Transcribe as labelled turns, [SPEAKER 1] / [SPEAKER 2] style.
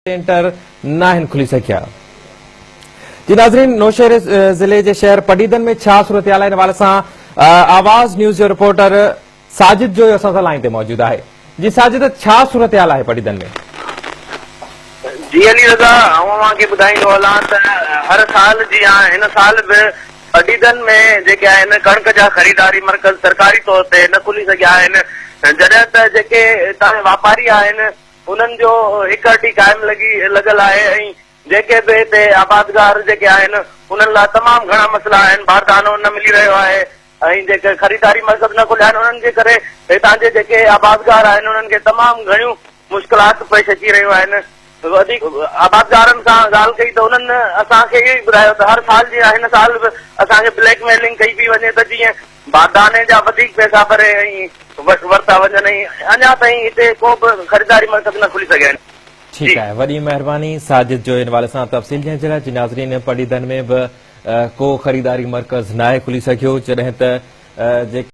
[SPEAKER 1] Centre नाहिन खुली सकिया। जी नाज़रीन, नौशहर जिले के शहर पडीदन में छा सूरत हाल इन हवाले से आवाज़ न्यूज़ जो रिपोर्टर साजिद जो असां सां लाइन ते मौजूद है। जी साजिद, छा सूरत हाल है पडीदन में?
[SPEAKER 2] जी अली रज़ा, के बुधाइंदो हलां त हर साल जी इन साल भी पडीदन में जेके आहिनि कणक जा खरीदारी मरकज़ सरकारी तौर ते न खुली सघिया आहिनि, जॾहिं त जेके हितां वापारी आहिनि उन्हनि जो हिकड़ी कायम लगल आहे ऐं जेके बि हिते आबादगार जेके आहिनि उन्हनि लाइ तमामु घणा मसइला आहिनि। बारदानो न मिली रहियो आहे ऐं जेके खरीदारी मरकज़ न खुलिया आहिनि उन्हनि जे करे हितां जे जेके आबादगार आहिनि उन्हनि खे तमामु घणियूं मुश्किलात पेश अची रहियूं आहिनि। वधीक आबादगारनि सां ॻाल्हि कई त उन्हनि असांखे इहो ई ॿुधायो त हर साल जी हिन साल बि असांखे ब्लैकमेलिंग कई पई वञे त जीअं बारदाने जा वधीक पैसा भरे ऐं वरिता वञनि ऐं अञा ताईं हिते को बि खरीदारी मरकज़ न खुली सघिया आहिनि।
[SPEAKER 1] ठीक है, वडी मेहरबानी साजिद जो इन वाले से तफसील ॾियण जे लाइ। जी नाज़रीन, पडीदन में भी को खरीदारी मरकज़ ना खुली सकियो जॾहिं त